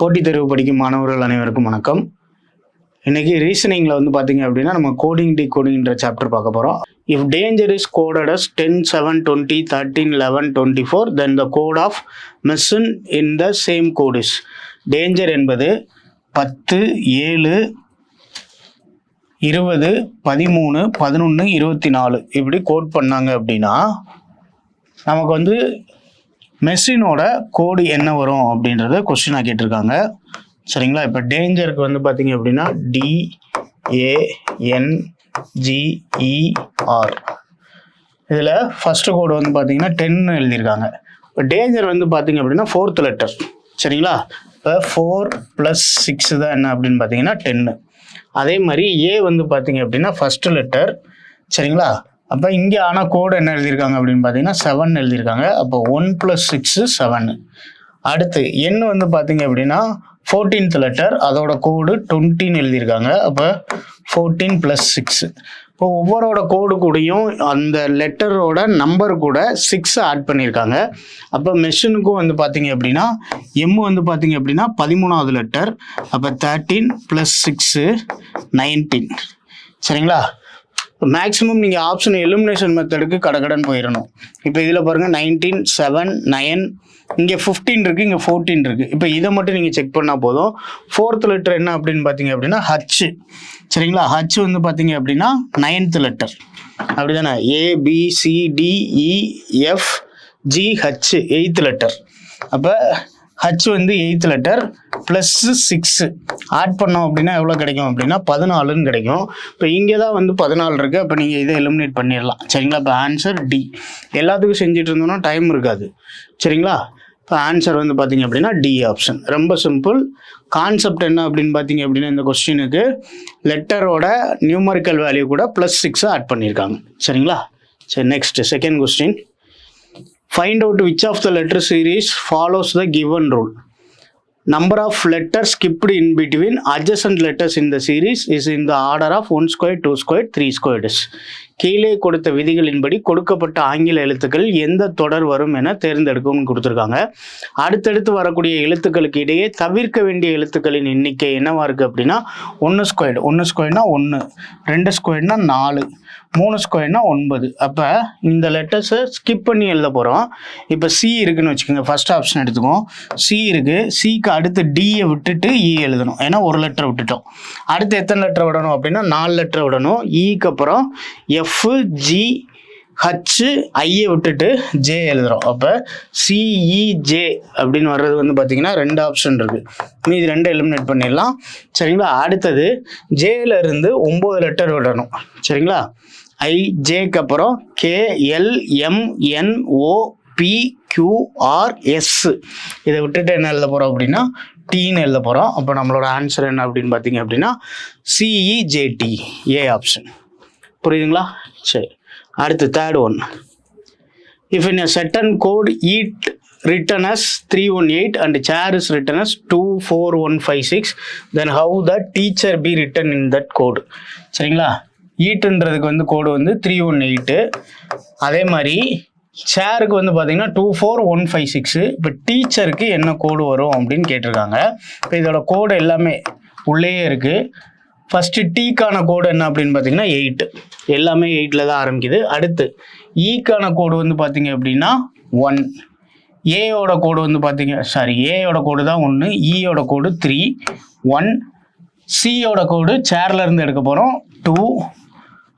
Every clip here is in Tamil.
போட்டித் தேர்வு படிக்கும் மாணவர்கள் அனைவருக்கும் வணக்கம். இன்னைக்கு ரீசனிங்ல பார்த்தீங்க அப்படின்னா நம்ம கோடிங் டிகோடிங்ன்ற சாப்டர் பார்க்க போறோம். If danger is coded as 10, 7, 20, 13, 11, 24, then the code of machine in the same code is. Danger என்பது 10, 7, 20, 13, 11, 24 இப்படி கோட் பண்ணாங்க அப்படின்னா நமக்கு மெஷினோட கோடு என்ன வரும் அப்படின்றத கொஸ்டினாக கேட்டிருக்காங்க. சரிங்களா? இப்போ டேஞ்சருக்கு பார்த்தீங்க அப்படின்னா DANGER. இதில் ஃபஸ்ட்டு கோடு பார்த்தீங்கன்னா 10 எழுதியிருக்காங்க. இப்போ டேஞ்சர் பார்த்தீங்க அப்படின்னா 4th லெட்டர். சரிங்களா? இப்போ 4 + 6 தான் என்ன அப்படின்னு பார்த்தீங்கன்னா 10. அதே மாதிரி ஏ பார்த்தீங்க அப்படின்னா ஃபஸ்ட்டு லெட்டர். சரிங்களா? அப்போ இங்கே ஆனால் கோடு என்ன எழுதியிருக்காங்க அப்படின்னு பார்த்தீங்கன்னா 7 எழுதியிருக்காங்க. அப்போ 1 + 6 7. அடுத்து எண் பார்த்தீங்க அப்படின்னா 14th லெட்டர், அதோட கோடு 20 எழுதியிருக்காங்க. அப்போ 14 + 6. இப்போ ஒவ்வொருட கோடு கூடயும் அந்த லெட்டரோட நம்பர் கூட 6 ஆட் பண்ணியிருக்காங்க. அப்போ மெஷினுக்கும் பார்த்தீங்க அப்படின்னா எம் பார்த்தீங்க அப்படின்னா 13வது லெட்டர். அப்போ 13 + 6 19. சரிங்களா? மேக்ஸிமம் நீங்கள் ஆப்ஷன் எலிமினேஷன் மெத்தடுக்கு கடகடன் போயிடணும். இப்போ இதில் பாருங்கள் 19, 7, 9, இங்கே 15 இருக்குது, இங்கே 14 இருக்குது. இப்போ இதை மட்டும் நீங்கள் செக் பண்ணால் போதும். 4th லெட்டர் என்ன அப்படின்னு பார்த்தீங்க அப்படின்னா H. சரிங்களா? H பார்த்தீங்க அப்படின்னா 9th லெட்டர். அப்படி தானே? ABCDEFGH 8th letter. அப்போ H 8th லெட்டர் +6 ஆட் பண்ணோம் அப்படின்னா எவ்வளோ கிடைக்கும் அப்படின்னா 14 கிடைக்கும். இப்போ இங்கே தான் 14 இருக்குது. அப்போ நீங்கள் இதை எலிமினேட் பண்ணிடலாம். சரிங்களா? இப்போ ஆன்சர் டி. எல்லாத்துக்கும் செஞ்சுட்டு இருந்தோம்னா டைம் இருக்காது. சரிங்களா? இப்போ ஆன்சர் பார்த்தீங்க அப்படின்னா டி ஆப்ஷன். ரொம்ப சிம்பிள். கான்செப்ட் என்ன அப்படின்னு பார்த்தீங்க அப்படின்னா இந்த கொஸ்டினுக்கு லெட்டரோட நியூமரிக்கல் வேல்யூ கூட +6 ஆட் பண்ணியிருக்காங்க. சரிங்களா? சரி, next second question. Find out which of the letter series follows the given rule. Number of letters skipped in between adjacent letters in the series is in the order of 1 squared, 2 squared, 3 squared. கீழே கொடுத்த விதிகளின்படி கொடுக்கப்பட்ட ஆங்கில எழுத்துக்கள் எந்த தொடர் வரும் என தேர்ந்தெடுக்கணும்னு கொடுத்துருக்காங்க. அடுத்தடுத்து வரக்கூடிய எழுத்துக்களுக்கு இடையே தவிர்க்க வேண்டிய எழுத்துக்களின் எண்ணிக்கை என்னவா இருக்குது அப்படின்னா 1 ஸ்கொயர்டு. 1 ஸ்கொயர்னா 1, 2 ஸ்கொயர்னா 4, 3 ஸ்கொயர்னா 9. அப்போ இந்த லெட்டர்ஸை ஸ்கிப் பண்ணி எழுத போகிறோம். இப்போ சி இருக்குன்னு வச்சுக்கோங்க. First option எடுத்துக்கோம். சி இருக்குது. சிக்கு அடுத்து டியை விட்டுட்டு இ எழுதணும். ஏன்னா ஒரு லெட்டர் விட்டுட்டோம். அடுத்து எத்தனை லெட்டர் விடணும் அப்படின்னா 4 லெட்டர் விடணும். இக்கு அப்புறம் FGHஐயை விட்டுட்டு ஜே எழுதுகிறோம். அப்போ CEJ அப்படின்னு வர்றது பார்த்தீங்கன்னா 2 ஆப்ஷன் இருக்குது. மீதி 2 எலிமினேட் பண்ணிடலாம். சரிங்களா? அடுத்தது ஜேல இருந்து 9 லெட்டர் விடணும். சரிங்களா? IJக்கு அப்புறம் KLMNOPQRS இதை விட்டுட்டு என்ன எழுத போகிறோம் அப்படின்னா டீன்னு எழுத போகிறோம். அப்போ நம்மளோட ஆன்சர் என்ன அப்படின்னு பார்த்தீங்க அப்படின்னா CEJT ஏ ஆப்ஷன். புரியுதுங்களா? சரி, அடுத்து third one. If in a certain code eat written as 318 and chair is written as 24156, then how the teacher be written in that code? சரிங்களா? ஈட்டுன்றதுக்கு கோடு 318. அதே மாதிரி சேருக்கு பார்த்தீங்கன்னா 24156. இப்போ டீச்சருக்கு என்ன கோடு வரும் அப்படின்னு கேட்டிருக்காங்க. இப்போ இதோட கோடு எல்லாமே உள்ளேயே இருக்குது. ஃபஸ்ட்டு டீக்கான கோடு என்ன அப்படின்னு பார்த்தீங்கன்னா 8. எல்லாமே 8ல் தான் ஆரம்பிக்குது. அடுத்து ஈக்கான கோடு பார்த்தீங்க அப்படின்னா 1. ஏயோட கோடு ஏயோட கோடு தான் 1. ஈயோட கோடு 3, 1. சியோட கோடு சேர்லேருந்து எடுக்க போகிறோம் 2.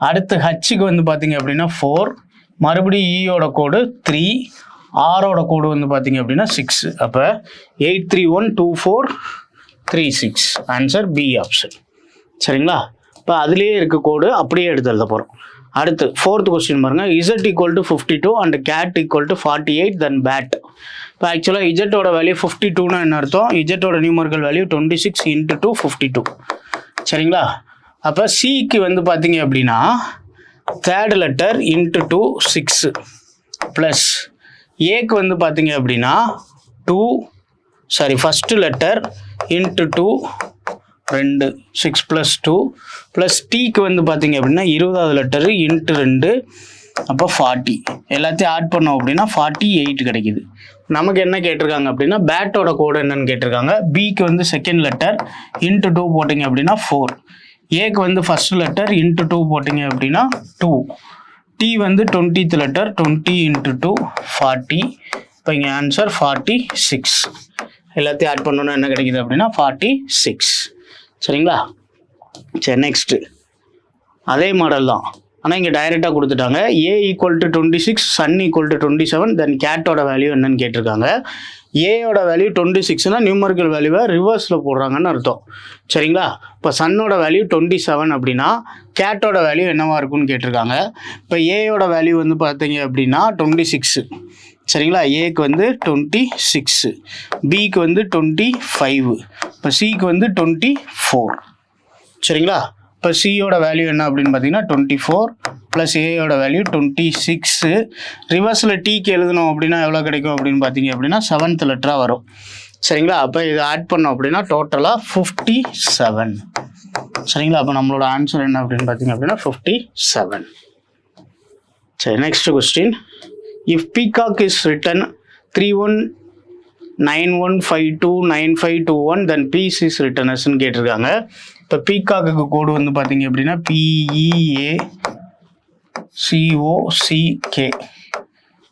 அடுத்து ஹச்சுக்கு பார்த்தீங்க அப்படின்னா 4. மறுபடியும் ஈயோட கோடு 3. ஆரோட கோடு பார்த்தீங்க அப்படின்னா 6. அப்போ 8312436 ஆன்சர் பி ஆப்ஷன். சரிங்களா? இப்போ அதுலேயே இருக்க கோடு அப்படியே எடுத்து எழுத போகிறோம். அடுத்து 4th கொஸ்டின் பாருங்கள். Z = 52 and cat = 48 then bat. இப்போ ஆக்சுவலாக இஜட்டோட வேல்யூ 52னா என்ன அர்த்தம்? இஜட்டோட நியூமரிக்கல் வேல்யூ 26 × 2 52. சரிங்களா? அப்போ சிக்கு பார்த்தீங்க அப்படின்னா தேர்ட் லெட்டர் × 2 6 ப்ளஸ் ஏக்கு பார்த்தீங்க அப்படின்னா ஃபஸ்ட்டு லெட்டர் × 2 2 6 + 2 ப்ளஸ் டீக்கு பார்த்தீங்க அப்படின்னா 20வது லெட்டரு × 2 அப்போ 40 எல்லாத்தையும் ஆட் பண்ணோம் அப்படின்னா 48 கிடைக்குது. நமக்கு என்ன கேட்டிருக்காங்க அப்படின்னா பேட்டோட கோடு என்னன்னு கேட்டிருக்காங்க. பிக்கு வந்து செகண்ட் லெட்டர் இன்ட்டு 2 போட்டிங்க அப்படின்னா 4, ஏக்கு வந்து ஃபர்ஸ்ட் லெட்டர் இன்ட்டு 2 போட்டிங்க அப்படின்னா 2, டி வந்து 20th லெட்டர் 20 இன்ட்டு 2 40. இப்போ இங்கே ஆன்சர் 46. எல்லாத்தையும் ஆட் பண்ணோன்னா என்ன கிடைக்குது அப்படின்னா 46. சரிங்களா? சரி, நெக்ஸ்ட்டு அதே மாடல் தான், ஆனால் இங்கே டைரெக்டாக கொடுத்துட்டாங்க. ஏ ஈக்குவல் டு 26, சன் ஈக்குவல் டு 27, தென் கேட்டோட வேல்யூ என்னன்னு கேட்டிருக்காங்க. ஏயோட வேல்யூ 26னா நியூமரிக்கல் வேல்யூவை ரிவர்ஸில் போடுறாங்கன்னு அர்த்தம். சரிங்களா? இப்போ சன்னோட வேல்யூ 27 அப்படின்னா கேட்டோட வேல்யூ என்னவா இருக்குன்னு கேட்டிருக்காங்க. இப்போ ஏயோட வேல்யூ வந்து பார்த்தீங்க அப்படின்னா 26. சரிங்களா? ஏக்கு வந்து 26, பிக்கு வந்து 25, இப்போ சிக்கு வந்து 24. சரிங்களா? இப்போ சியோட வேல்யூ என்ன அப்படின்னு பார்த்தீங்கன்னா 24 ப்ளஸ் ஏயோட வேல்யூ 26. ரிவர்ஸில் டிக்கு எழுதணும் அப்படின்னா எவ்வளோ கிடைக்கும் அப்படின்னு பார்த்தீங்க அப்படின்னா 7th லெட்டராக வரும். சரிங்களா? அப்போ இதை ஆட் பண்ணோம் அப்படின்னா டோட்டலாக 57. சரிங்களா? அப்போ நம்மளோட ஆன்சர் என்ன அப்படின்னு பார்த்தீங்க அப்படின்னா 57. சரி, next question. If peacock is written 3191529521 then peace is written அஸ்ன்னு கேட்டிருக்காங்க. இப்போ பீகாக்கு கோடு வந்து பார்த்தீங்க அப்படின்னா PEACOCK.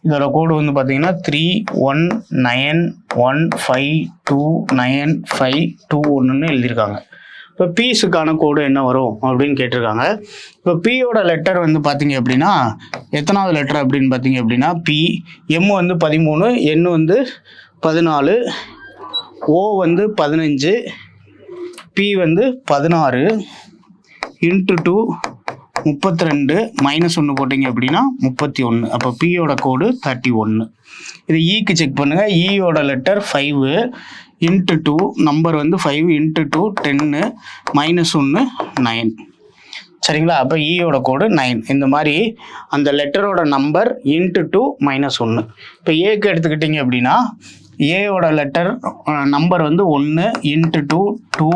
இதோட கோடு வந்து பார்த்தீங்கன்னா 3191529521 எழுதியிருக்காங்க. இப்போ பீஸுக்கான கோடு என்ன வரும் அப்படின்னு கேட்டிருக்காங்க. இப்போ பியோட லெட்டர் வந்து பார்த்தீங்க அப்படின்னா எத்தனாவது லெட்டர் அப்படின்னு பார்த்தீங்க அப்படின்னா பி. எம் வந்து 13, என் வந்து 14, ஓ வந்து 15, பி வந்து 16 இன்ட்டு 2 32 -1 போட்டிங்க அப்படின்னா 31. அப்போ பியோட கோடு 31. இது ஈக்கு செக் பண்ணுங்க. ஈயோட லெட்டர் 5 இன்ட்டு 2, நம்பர் வந்து 5 இன்ட்டு 2 10 -1 9. சரிங்களா? அப்போ ஈயோட கோடு 9. இந்த மாதிரி அந்த லெட்டரோட நம்பர் இன்ட்டு 2 -1. இப்போ ஏக்கு எடுத்துக்கிட்டிங்க அப்படின்னா ஏயோட லெட்டர் நம்பர் வந்து 1 இன்ட்டு 2 2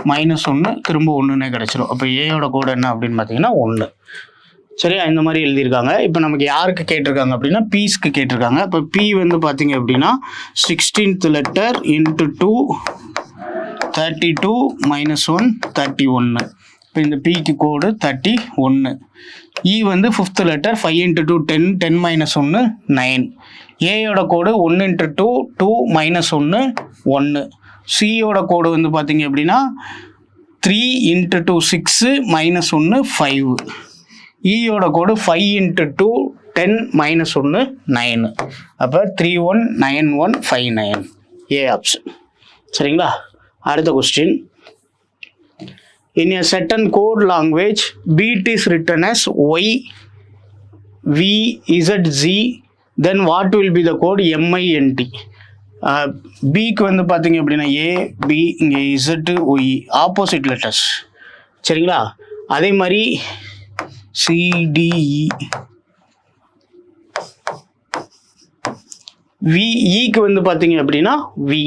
-1 திரும்ப 1ன்னே கிடச்சிரும். அப்போ ஏயோட கோடு என்ன அப்படின்னு பார்த்தீங்கன்னா 1. சரியா? இந்த மாதிரி எழுதியிருக்காங்க. இப்போ நமக்கு யாருக்கு கேட்டிருக்காங்க அப்படின்னா பீஸ்க்கு கேட்டிருக்காங்க. இப்போ பி வந்து பார்த்தீங்க அப்படின்னா 16th லெட்டர் இன்ட்டு 2 32 -1 31. இப்போ இந்த பிக்கு கோடு 31. இ வந்து 5th லெட்டர் 5 இன்ட்டு 2 10 10 -1 9. ஏயோட கோடு 1 இன்ட்டு 2 2 -1 1. சியோட கோடு வந்து பார்த்தீங்க அப்படின்னா 3 இன்ட்டு 2 6 -1 5. ஈயோட கோடு 5 இன்ட்டு 2 10 -1 9. அப்போ 319159 ஏ ஆப்ஷன். சரிங்களா? அடுத்த question. In a certain code language, beat is written as Y, V, Z, Z, then what will be the code MINT? பிக்கு வந்து பார்த்தீங்க அப்படின்னா ஏ பி, இங்கே இசட்டு ஒய் ஆப்போசிட் லெட்டர்ஸ். சரிங்களா? அதே மாதிரி சிடிஇ. விஇக்கு வந்து பார்த்தீங்க அப்படின்னா வி,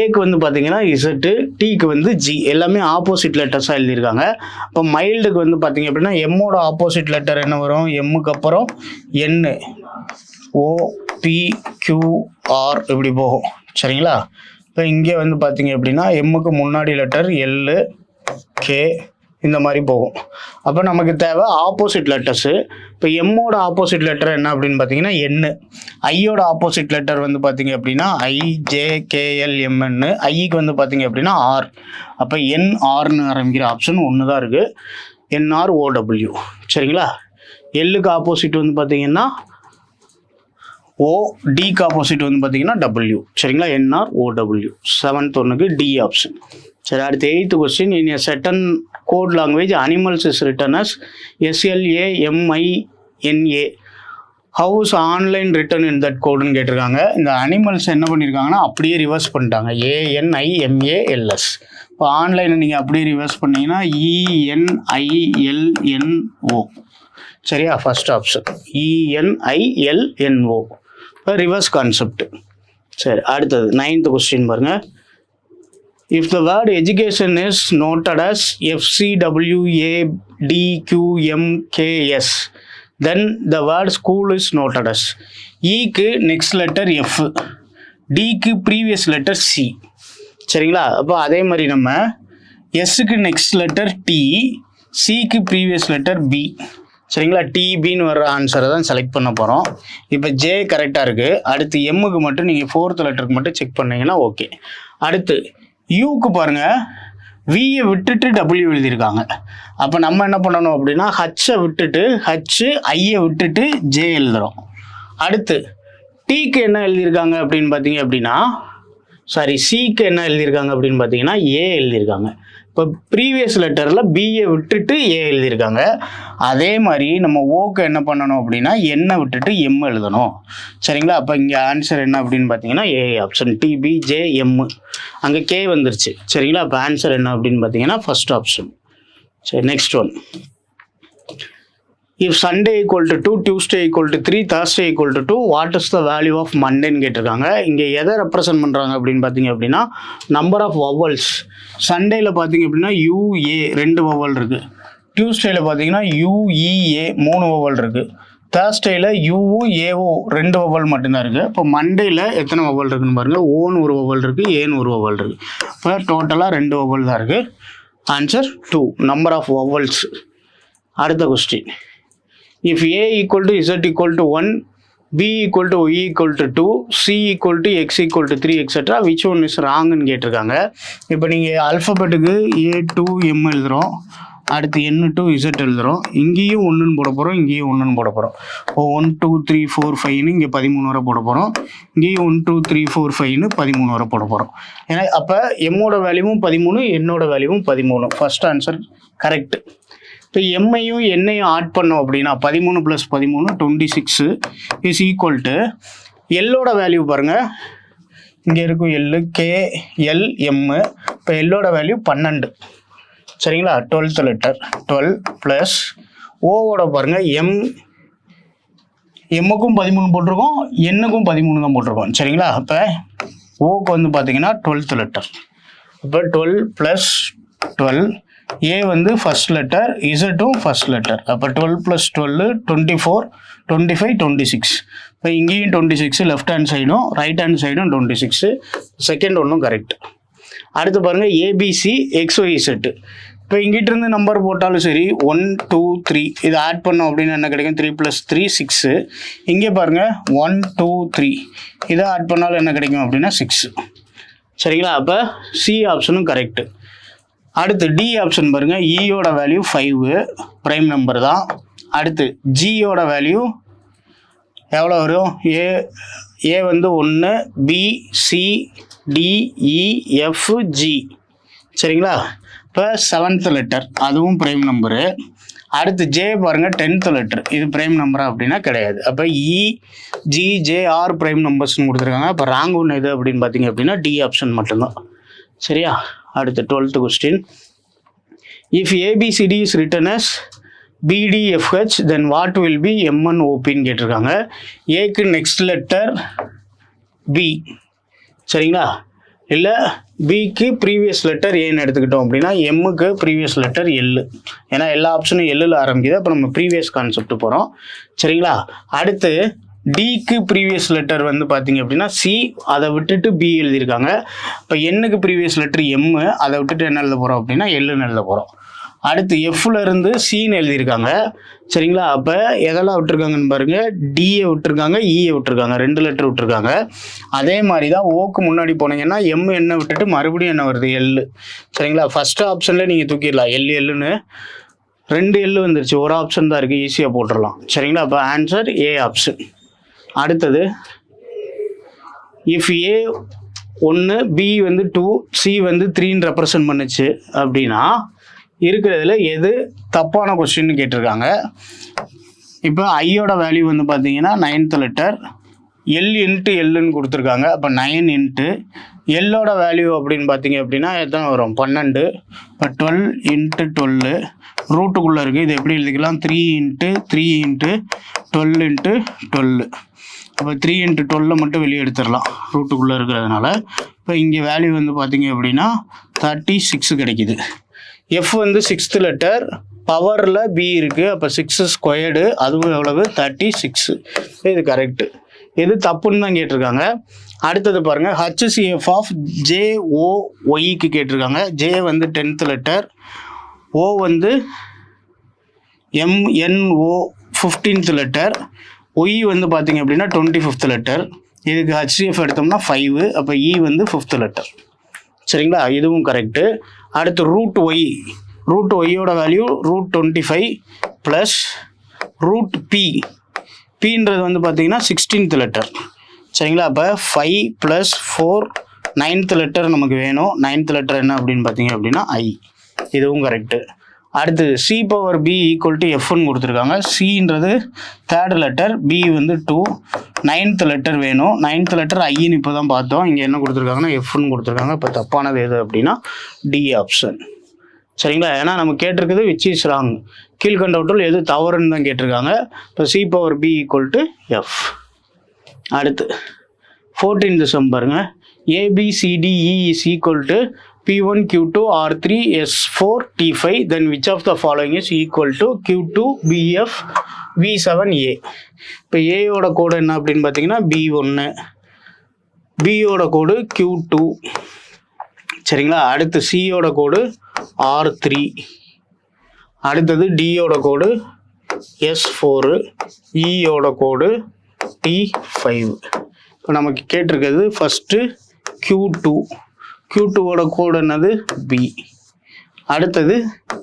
ஏக்கு வந்து பார்த்தீங்கன்னா இசட்டு, டிக்கு வந்து ஜி. எல்லாமே ஆப்போசிட் லெட்டர்ஸாக எழுதியிருக்காங்க. இப்போ மைல்டுக்கு வந்து பார்த்தீங்க அப்படின்னா எம்மோட ஆப்போசிட் லெட்டர் என்ன வரும்? எம்முக்கு அப்புறம் என்னு, ஓ பி கியூ ஆர் இப்படி போகும். சரிங்களா? இப்போ இங்கே வந்து பார்த்தீங்க அப்படின்னா எம்முக்கு முன்னாடி லெட்டர் எல்லு கே இந்த மாதிரி போகும். அப்போ நமக்கு தேவை ஆப்போசிட் லெட்டர்ஸு. இப்போ எம்மோட ஆப்போசிட் லெட்டர் என்ன அப்படின்னு பார்த்தீங்கன்னா என்னு. ஐயோட ஆப்போசிட் லெட்டர் வந்து பார்த்தீங்க அப்படின்னா IJKLMன்னு. ஐக்கு வந்து பார்த்தீங்க அப்படின்னா ஆர். அப்போ NRன்னு ஆரம்பிக்கிற ஆப்ஷன் ஒன்று தான் இருக்குது, NROW. சரிங்களா? எல்லுக்கு ஆப்போசிட் வந்து பார்த்தீங்கன்னா ஓ, டிக்கு ஆப்போசிட் வந்து பார்த்தீங்கன்னா டபிள்யூ. சரிங்களா? NROW. 7th ஒன்றுக்கு டி ஆப்ஷன். சரி, அடுத்து 8th question. In a certain code language animals is written as SLAMINA. How is online written in that கோடுன்னு கேட்டிருக்காங்க. இந்த அனிமல்ஸ் என்ன பண்ணியிருக்காங்கன்னா அப்படியே ரிவர்ஸ் பண்ணிட்டாங்க. ANIMALS. இப்போ ஆன்லைனை நீங்கள் அப்படியே ரிவர்ஸ் பண்ணீங்கன்னா ENILNO. சரியா? First option ENILNO. இப்போ ரிவர்ஸ் கான்செப்ட். சரி, அடுத்தது 9th கொஸ்டின் பாருங்க. If the word education is noted as FCWADQMKS, then the word school is noted as. ஈக்கு நெக்ஸ்ட் லெட்டர் எஃப், டிக்கு ப்ரீவியஸ் லெட்டர் சி. சரிங்களா? அப்போ அதே மாதிரி நம்ம எஸ்ஸுக்கு நெக்ஸ்ட் லெட்டர் டி, சிக்கு ப்ரீவியஸ் லெட்டர் பி. சரிங்களா? டிபின்னு வர்ற ஆன்சரை தான் செலக்ட் பண்ண போகிறோம். இப்போ ஜே கரெக்டாக இருக்குது. அடுத்து எம்முக்கு மட்டும் நீங்கள் 4th லெட்டருக்கு மட்டும் செக் பண்ணீங்கன்னா ஓகே. அடுத்து யூக்கு பாருங்கள், வியை விட்டுட்டு டபிள்யூ எழுதியிருக்காங்க. அப்போ நம்ம என்ன பண்ணணும் அப்படின்னா ஹச்சை விட்டுட்டு ஹச், ஐயை விட்டுட்டு ஜே எழுதுகிறோம். அடுத்து டிக்கு என்ன எழுதியிருக்காங்க அப்படின்னு பார்த்தீங்க அப்படின்னா, சிக்கு என்ன எழுதியிருக்காங்க அப்படின்னு பார்த்தீங்கன்னா ஏ எழுதியிருக்காங்க. இப்போ ப்ரீவியஸ் லெட்டரில் பிஏ விட்டுட்டு ஏ எழுதியிருக்காங்க. அதே மாதிரி நம்ம ஓக்கு என்ன பண்ணணும் அப்படின்னா என்னை விட்டுட்டு எம் எழுதணும். சரிங்களா? அப்போ இங்கே ஆன்சர் என்ன அப்படின்னு பார்த்தீங்கன்னா ஏ ஆப்ஷன், டிபிஜேஎம். அங்கே கே வந்துருச்சு. சரிங்களா? அப்போ ஆன்சர் என்ன அப்படின்னு பார்த்தீங்கன்னா ஃபர்ஸ்ட் ஆப்ஷன். சரி, next one. If Sunday equal to 2, Tuesday equal to 3, Thursday equal to 2, what is the value of Mondayன்னு கேட்டிருக்காங்க. இங்கே எதை ரெப்ரசன்ட் பண்ணுறாங்க அப்படின்னு பார்த்தீங்க அப்படின்னா நம்பர் ஆஃப் வவல்ஸ். சண்டேயில் பார்த்தீங்க அப்படின்னா யூஏ 2 வவல் இருக்குது. டியூஸ்டேயில் பார்த்தீங்கன்னா யூஇஏ 3 வவல் இருக்குது. தேர்ஸ்டேயில் யூவும் ஏவும் 2 வவல் மட்டும்தான் இருக்குது. இப்போ மண்டேயில் எத்தனை வவல் இருக்குன்னு பாருங்கள். ஓன்னு ஒரு வவல் இருக்குது, ஏன்னு ஒரு வவல் இருக்குது. இப்போ டோட்டலாக 2 வவல் தான் இருக்குது. Answer 2, number of vowels. அடுத்த question. If A equal to Z equal to 1, B equal to Y equal to 2, C equal to X equal to 3, etc. which one is wrongன்னு கேட்டிருக்காங்க. இப்போ நீங்கள் அல்ஃபபெட்டுக்கு A2M எழுதுகிறோம், அடுத்து N2 Z எழுதுகிறோம். இங்கேயும் 1ன்னு போட போகிறோம், இங்கேயும் 1ன்னு போட போகிறோம். இப்போ 1 2 3 4 5ன்னு இங்கே 13 வரை போட போகிறோம். இங்கேயும் 1 2 3 4 5ன்னு 13 வரை போட போகிறோம். ஏன்னா அப்போ எம்மோட வேல்யூவும் 13, என்னோட வேல்யூவும் 13. First answer correct. இப்போ எம்ஐயும் என்னையும் ஆட் பண்ணோம் அப்படின்னா 13 + 13 26 இஸ் ஈக்குவல் டு எல்லோட வேல்யூ பாருங்கள். இங்கே இருக்கும் எல்லு கே எல் எம்மு. இப்போ எல்லோட வேல்யூ 12. சரிங்களா? 12th லெட்டர் 12 ப்ளஸ் ஓவோட பாருங்கள் எம்முக்கும் 13 போட்டிருக்கோம், என்னுக்கும் 13 தான் போட்டிருக்கோம். சரிங்களா? அப்போ ஓக்கு வந்து பார்த்தீங்கன்னா 12th லெட்டர். அப்போ 12 + 12, ஏ வந்து ஃபர்ஸ்ட் லெட்டர், இசட்டும் ஃபர்ஸ்ட் லெட்டர். அப்போ 12 + 12 24, 25, 26. இப்போ இங்கேயும் 26 லெஃப்ட் ஹேண்ட் சைடும் ரைட் ஹேண்ட் சைடும் 26. செகண்ட் ஒன்றும் கரெக்ட். அடுத்து பாருங்கள் ஏபிசி XY செட்டு. இப்போ இங்கிட்ட இருந்து நம்பர் போட்டாலும் சரி 1 2 3 இதை ஆட் பண்ணோம் அப்படின்னா என்ன கிடைக்கும்? 3 + 3 6. இங்கே பாருங்கள் 1 2 3 இதை ஆட் பண்ணாலும் என்ன கிடைக்கும் அப்படின்னா 6. சரிங்களா? அப்போ சி ஆப்ஷனும் கரெக்டு. அடுத்து டி ஆப்ஷன் பாருங்கள். ஈயோட வேல்யூ 5, ப்ரைம் நம்பர் தான். அடுத்து ஜியோட வேல்யூ எவ்வளோ வரும்? ஏ வந்து 1, B C D E F G. சரிங்களா? இப்போ 7th லெட்டர், அதுவும் ப்ரைம் நம்பரு. அடுத்து ஜே பாருங்கள் 10th லெட்டர், இது ப்ரைம் நம்பரா அப்படின்னா கிடையாது. அப்போ E G J R prime நம்பர்ஸ்னு கொடுத்துருக்காங்க. அப்போ ராங் ஒன்று எது அப்படின்னு பார்த்தீங்க அப்படின்னா டி ஆப்ஷன் மட்டும்தான். சரியா? அடுத்து 12th question. If A B C D is written as B D F H then what will be எம்என்ஓபின்னு கேட்டிருக்காங்க. ஏக்கு நெக்ஸ்ட் லெட்டர் பி. சரிங்களா? இல்லை பிக்கு ப்ரீவியஸ் லெட்டர் ஏன்னு எடுத்துக்கிட்டோம் அப்படின்னா எம்முக்கு ப்ரீவியஸ் லெட்டர் எல்லு. ஏன்னா எல்லா ஆப்ஷனும் எல்லில் ஆரம்பிக்குது. அப்போ நம்ம ப்ரீவியஸ் கான்செப்ட் போகிறோம். சரிங்களா? அடுத்து டிக்கு ப்ரீவியஸ் லெட்டர் வந்து பார்த்தீங்க அப்படின்னா சி, அதை விட்டுட்டு பி எழுதியிருக்காங்க. இப்போ என்னுக்கு ப்ரீவியஸ் லெட்டர் எம்மு, அதை விட்டுட்டு என்ன எழுத போகிறோம் அப்படின்னா எல்லுன்னு எழுத போகிறோம். அடுத்து எஃப்லேருந்து சின்னு எழுதியிருக்காங்க. சரிங்களா? அப்போ எதெல்லாம் விட்டுருக்காங்கன்னு பாருங்கள். டியை விட்டுருக்காங்க, இயை விட்டுருக்காங்க, 2 லெட்டர் விட்டுருக்காங்க. அதே மாதிரி தான் ஓக்கு முன்னாடி போனீங்கன்னா எம் என்ன விட்டுட்டு மறுபடியும் என்ன வருது? எல்லு. சரிங்களா? ஃபஸ்ட்டு ஆப்ஷனில் நீங்கள் தூக்கிடலாம், எல்லுன்னு 2 எல்லு வந்துருச்சு, ஒரு ஆப்ஷன் தான் இருக்குது, ஈஸியாக போட்டுடலாம். சரிங்களா? அப்போ ஆன்சர் ஏ ஆப்ஷன். அடுத்தது இஃப் ஏ 1, பி வந்து 2, சி வந்து 3ன்னு ரெப்ரசன்ட் பண்ணுச்சு அப்படின்னா இருக்கிறதுல எது தப்பான கொஸ்டின்னு கேட்டிருக்காங்க. இப்போ ஐயோட வேல்யூ வந்து பார்த்தீங்கன்னா 9th லெட்டர், எல் இன்ட்டு எல்லுன்னு கொடுத்துருக்காங்க. அப்போ 9 இன்ட்டு எல்லோட வேல்யூ அப்படின்னு பார்த்தீங்க அப்படின்னா எத்தனை வரும்? 12. இப்போ 12 இன்ட்டு 12 ரூட்டுக்குள்ளே இருக்குது. இது எப்படி எழுதிக்கலாம்? 3 இன்ட்டு 3 இன்ட்டு 12 இன்ட்டு 12. அப்போ 3 இன்ட்டு 12 மட்டும் வெளியே எடுத்துடலாம் ரூட்டுக்குள்ளே இருக்கிறதுனால. இப்போ இங்கே வேல்யூ வந்து பார்த்தீங்க அப்படின்னா 36 கிடைக்குது. எஃப் வந்து 6th லெட்டர், பவரில் பி இருக்குது, அப்போ 6 ஸ்கொயர்டு, அதுவும் எவ்வளவு 36. இது கரெக்டு. எது தப்புன்னு தான் கேட்டிருக்காங்க. அடுத்தது பாருங்கள், HCF ஆஃப் JOYக்கு கேட்டிருக்காங்க. J வந்து 10th லெட்டர், O வந்து MNO 15th லெட்டர், Y வந்து பார்த்தீங்க அப்படின்னா 25th லெட்டர். இதுக்கு HCF எடுத்தோம்னா 5, அப்போ E வந்து 5th லெட்டர். சரிங்களா, இதுவும் கரெக்டு. அடுத்து ரூட் ஒய்யோட வேல்யூ √25 ப்ளஸ் √Pன்றது வந்து பார்த்தீங்கன்னா 16th லெட்டர். சரிங்களா, அப்போ 5 + 4 9th லெட்டர் நமக்கு வேணும். 9th லெட்டர் என்ன அப்படின்னு பார்த்தீங்க அப்படின்னா I. இதுவும் கரெக்டு. அடுத்து C/B = Fன்னு கொடுத்துருக்காங்க. Cன்றது 3rd லெட்டர், B வந்து 2, 9th லெட்டர் வேணும். 9th லெட்டர் ஐன்னு இப்போ தான் பார்த்தோம். இங்கே என்ன கொடுத்துருக்காங்கன்னா Fன்னு கொடுத்துருக்காங்க. இப்போ தப்பானது எது அப்படின்னா D ஆப்ஷன். சரிங்களா, ஏன்னா நம்ம கேட்டிருக்குது விச் இஸ் ராங், கீழ்கண்டவற்றுள் எது தவறுன்னு தான் கேட்டிருக்காங்க. இப்போ C/B = F. அடுத்து 14th சம் பாருங்க. ABCDE is equal to P1 Q2 R3 S4 T5, then which of the following is equal to Q2 BF V7A. இப்போ ஏயோட கோடு என்ன அப்படின்னு பார்த்தீங்கன்னா B1, பியோட கோடு Q2. சரிங்களா, அடுத்து சியோட கோடு R3, அடுத்தது டியோட கோடு S4, ஈயோட கோடு T5. இப்போ நமக்கு கேட்டிருக்கிறது ஃபஸ்ட்டு Q2ஓட கோடு என்னது B. அடுத்தது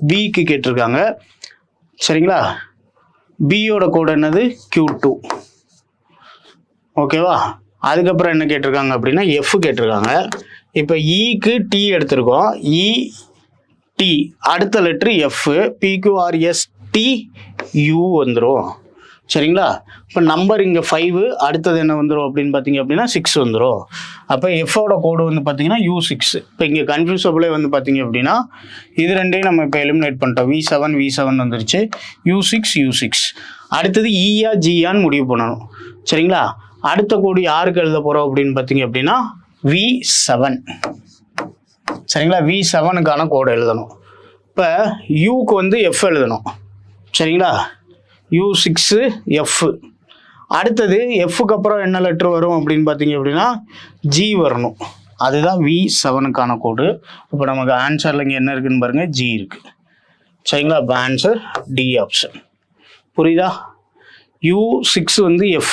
பிக்கு கேட்டிருக்காங்க. சரிங்களா, பியோட கோடு என்னது Q2. ஓகேவா, அதுக்கப்புறம் என்ன கேட்டிருக்காங்க அப்படின்னா F கேட்டிருக்காங்க. இப்போ ஈக்கு T எடுத்திருக்கோம். டி அடுத்த லெட்ரு F, PQRST U வந்துடும். சரிங்களா, இப்போ நம்பர் இங்கே 5, அடுத்தது என்ன வந்துடும் அப்படின்னு பார்த்தீங்க அப்படின்னா 6 வந்துடும். அப்போ எஃபோட கோடு வந்து பார்த்தீங்கன்னா U6. இப்போ இங்கே கன்ஃபியூசபிளே வந்து பார்த்தீங்க அப்படின்னா இது ரெண்டையும் நம்ம இப்போ எலிமினேட் பண்ணிட்டோம். V7 வந்துருச்சு, U6. அடுத்தது ஈயா ஜியான்னு முடிவு பண்ணணும். சரிங்களா, அடுத்த கோடு யாருக்கு எழுத போகிறோம் அப்படின்னு பார்த்தீங்க அப்படின்னா V7. சரிங்களா, V7க்கான கோடு எழுதணும். இப்போ யூக்கு வந்து F எழுதணும். சரிங்களா, U6 F. அடுத்தது Fக்கு அப்புறம் என்ன லெட்ரு வரும் அப்படின்னு பார்த்தீங்க அப்படின்னா G வரணும். அதுதான் V7க்கான கோடு. இப்போ நமக்கு ஆன்சரில் இங்கே என்ன இருக்குன்னு பாருங்கள், G இருக்குது. சரிங்களா, இப்போ ஆன்சர் D ஆப்ஷன். புரியுதா? U6 வந்து F.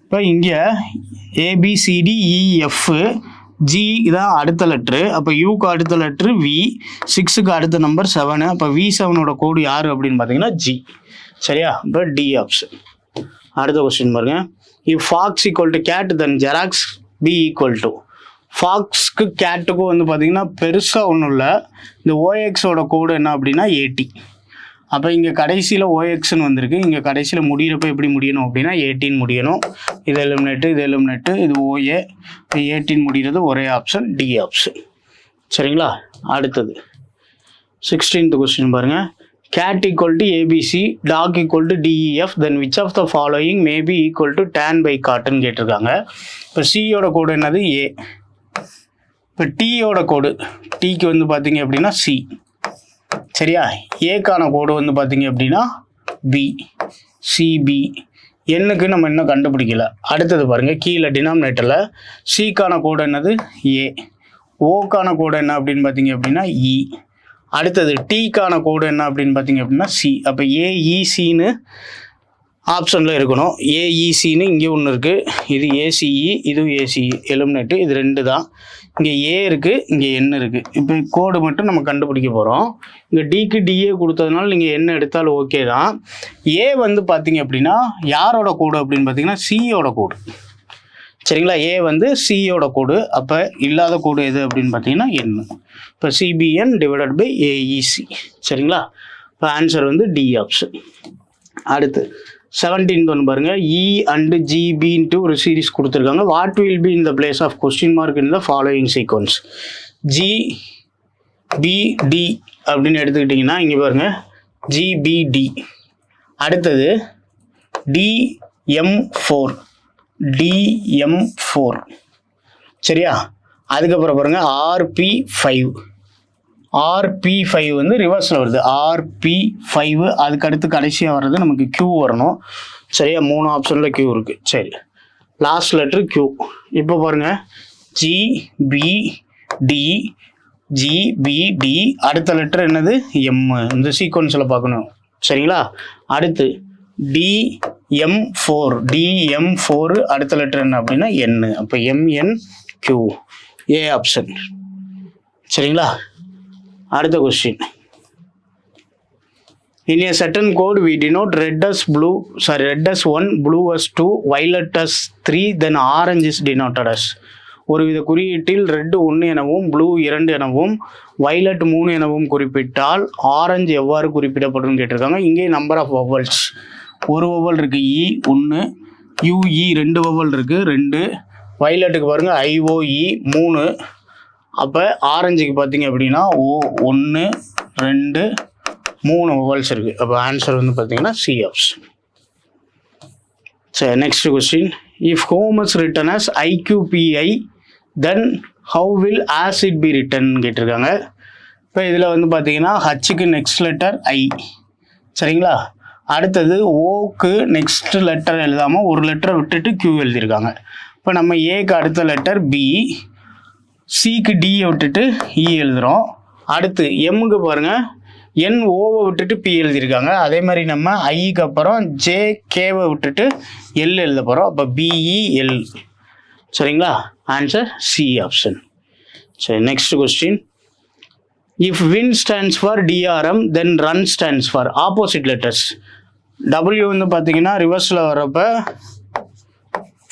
இப்போ இங்கே ABCDEF, G தான் அடுத்த லெட்ரு. அப்போ யூக்கு அடுத்த லெட்ரு V, 6க்கு அடுத்த நம்பர் 7. அப்போ V7ஓட கோடு யார் அப்படின்னு பார்த்தீங்கன்னா G. சரியா, இப்போ D ஆப்ஷன். அடுத்த கொஸ்டின் பாருங்க. If fox equal to cat then xerox B = ஃபாக்ஸ்க்கு கேட்டுக்கும் வந்து பார்த்தீங்கன்னா பெருசாக ஒன்றும் இல்லை. இந்த OXோட கோடு என்ன அப்படின்னா 80. அப்போ இங்கே கடைசியில் OXன்னு வந்திருக்கு. இங்கே கடைசியில் முடிகிறப்ப எப்படி முடியணும் அப்படின்னா 18 முடியணும். இது எலிமினேட்டு, இது OA. இப்போ 18 முடிகிறது ஒரே ஆப்ஷன், D ஆப்ஷன். சரிங்களா, அடுத்தது 16th கொஸ்டின் பாருங்கள். cat = ABC, dog = DEF, then which of the following may be equal to tan by cotன்னு கேட்டிருக்காங்க. இப்போ சியோட கோடு என்னது A. இப்போ டீயோட கோடு, டீக்கு வந்து பார்த்தீங்க அப்படின்னா C. சரியா, ஏக்கான கோடு வந்து பார்த்தீங்க அப்படின்னா B, CB. எண்ணுக்கு நம்ம இன்னும் கண்டுபிடிக்கல. அடுத்தது பாருங்கள், கீழே டினாமினேட்டரில் சிக்கான கோடு என்னது A, ஓக்கான கோடு என்ன அப்படின்னு பார்த்தீங்க அப்படின்னா E. அடுத்தது டீக்கான கோடு என்ன அப்படின்னு பார்த்தீங்க அப்படின்னா C. அப்போ AECன்னு ஆப்ஷனில் இருக்கணும். AECன்னு இங்கே ஒன்று இருக்குது, இது ACE, இதுவும் ACE. எலிமினேட்டு, இது 2 தான். இங்கே A இருக்குது, இங்கே N இருக்குது. இப்போ கோடு மட்டும் நம்ம கண்டுபிடிக்க போகிறோம். இங்கே டிக்கு DA கொடுத்ததுனால நீங்கள் என்ன எடுத்தாலும் ஓகே தான். A வந்து பார்த்தீங்க அப்படின்னா யாரோட கோடு அப்படின்னு பார்த்தீங்கன்னா சியோட கோடு. சரிங்களா, A வந்து சியோட கோடு. அப்போ இல்லாத கோடு எது அப்படின்னு பார்த்தீங்கன்னா N. இப்போ CBN / AEC. சரிங்களா, இப்போ ஆன்சர் வந்து D ஆப்ஷன். அடுத்து 17th ஒன்று பாருங்கள். E and GB ஒரு சீரீஸ் கொடுத்துருக்காங்க. What will be in the place of question mark in the following sequence? GBD அப்படின்னு எடுத்துக்கிட்டிங்கன்னா இங்கே பாருங்கள் GBD. அடுத்தது DM4. சரியா, அதுக்கப்புறம் பாருங்கள் RP5, RP5 வந்து ரிவர்ஸில் வருது. RP5 அதுக்கு அடுத்து கடைசியாக வர்றது நமக்கு Q வரணும். சரியா, 3 ஆப்ஷனில் Q இருக்குது. சரி, லாஸ்ட் லெட்ரு Q. இப்போ பாருங்கள், GBD, GBD, அடுத்த லெட்டர் என்னது? M. இந்த சீக்வன்ஸில் பார்க்கணும். சரிங்களா, அடுத்து DM4, அடுத்த லெட்டர் என்ன அப்படின்னா N. அப்போ MNQ, ஏ ஆப்ஷன். சரிங்களா, அடுத்த question. In a certain code we denote red as 1, blue as 2, violet as 3, then orange is denoted as. ஒருவித குறியீட்டில் ரெட் 1 எனவும் ப்ளூ 2 எனவும் வயலட் 3 எனவும் குறிப்பிட்டால் ஆரஞ்சு எவ்வாறு குறிப்பிடப்படும் கேட்டிருக்காங்க. இங்கே நம்பர் ஆஃப் வவல்ஸ், ஒரு வவல் இருக்கு E 1, UE 2 வவல் இருக்கு 2, வயலட்டுக்கு பாருங்க IOE 3. அப்போ ஆரஞ்சுக்கு பார்த்தீங்க அப்படின்னா O 1, 2, 3 வவல்ஸ் இருக்குது. அப்போ ஆன்சர் வந்து பார்த்தீங்கன்னா C ஆப்ஷன். சரி, next question. If home is written as IQPI then how will acid be written கேட்டிருக்காங்க. இப்போ இதில் வந்து பார்த்தீங்கன்னா ஹச்சுக்கு நெக்ஸ்ட் லெட்டர் I. சரிங்களா, அடுத்தது ஓக்கு நெக்ஸ்ட் லெட்டர் எழுதாமல் ஒரு லெட்டரை விட்டுட்டு Q எழுதியிருக்காங்க. இப்போ நம்ம ஏக்கு அடுத்த லெட்டர் B, சிக்கு டியை விட்டுட்டு இ எழுதுகிறோம். அடுத்து எம்முக்கு பாருங்கள் NOவை விட்டுட்டு P எழுதியிருக்காங்க. அதே மாதிரி நம்ம ஐக்கு அப்புறம் JKவை விட்டுட்டு L எழுத போகிறோம். அப்போ BEL. சரிங்களா, ஆன்சர் C ஆப்ஷன். சரி, next question. If win stands for DRM then run stands for opposite letters. W வந்து பார்த்தீங்கன்னா ரிவர்ஸில் வரப்போ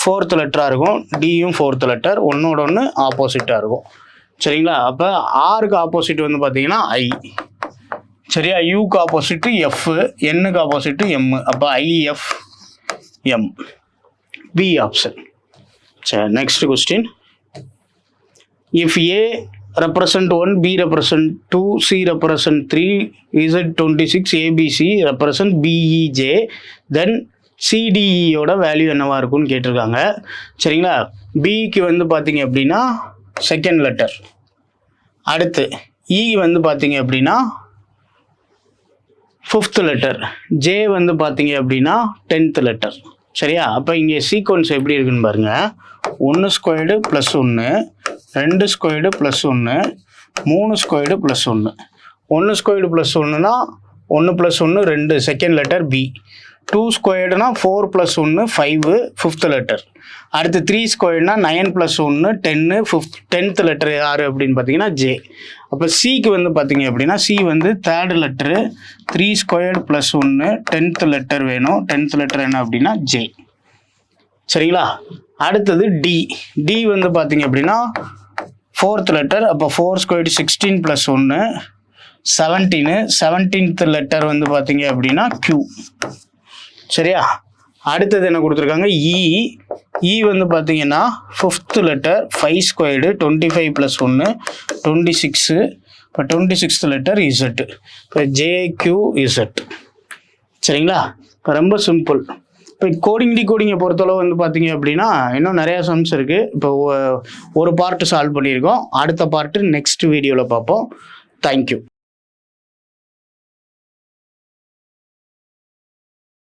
4th லெட்டராக இருக்கும், டியும் 4th லெட்டர், ஒன்னோட ஒன்று ஆப்போசிட்டாக இருக்கும். சரிங்களா, அப்போ ஆருக்கு ஆப்போசிட் வந்து பார்த்தீங்கன்னா I. சரியா, யூக்கு ஆப்போசிட்டு F, Nக்கு ஆப்போசிட்டு M. அப்போ IFM, B ஆப்ஷன். சரி, next question. If A represent 1, B represent 2, C represent 3, Z26, ABC represent BEJ, then CDEயோட வேல்யூ என்னவா இருக்கும்னு கேட்டிருக்காங்க. சரிங்களா, பிக்கு வந்து பார்த்தீங்க அப்படின்னா செகண்ட் லெட்டர், அடுத்து இ வந்து பார்த்தீங்க அப்படின்னா 5th லெட்டர், ஜே வந்து பார்த்தீங்க அப்படின்னா 10th லெட்டர். சரியா, அப்போ இங்கே சீக்வன்ஸ் எப்படி இருக்குன்னு பாருங்கள். 1 squared plus 1, 2 squared plus 1, 3 squared plus 1. 1 squared plus 1னா 1 + 1 2, செகண்ட் லெட்டர் பி. 2 ஸ்கொயர்டுனா 4 + 1 5, 5th லெட்டர். அடுத்து 3 ஸ்கொயர்டுனா 9 + 1 10, 10th லெட்டர் யார் அப்படின்னு பார்த்தீங்கன்னா ஜே. அப்போ சிக்கு வந்து பார்த்தீங்க அப்படின்னா சி வந்து 3rd letter, 3 squared + 1 10th letter வேணும். 10th லெட்டர் என்ன அப்படின்னா ஜே. சரிங்களா, அடுத்தது டி வந்து பார்த்தீங்க அப்படின்னா 4th லெட்டர். அப்போ 4 ஸ்கொயர்டு 16 + 1 17, 17th லெட்டர் வந்து பார்த்தீங்க அப்படின்னா Q. சரியா, அடுத்தது என்ன கொடுத்துருக்காங்க இ வந்து பார்த்தீங்கன்னா 5th லெட்டர் 5 ஸ்கொயர்டு 25 + 1 26. இப்போ 26th லெட்டர் இசட். இப்போ JQZ. சரிங்களா, இப்போ ரொம்ப சிம்பிள். இப்போ கோடிங் டிகோடிங்கை பொறுத்தளவு வந்து பார்த்தீங்க அப்படின்னா இன்னும் நிறையா சம்ஸ் இருக்குது. இப்போ ஒரு பார்ட்டு சால்வ் பண்ணியிருக்கோம், அடுத்த பார்ட்டு நெக்ஸ்ட் வீடியோவில் பார்ப்போம். தேங்க்யூ.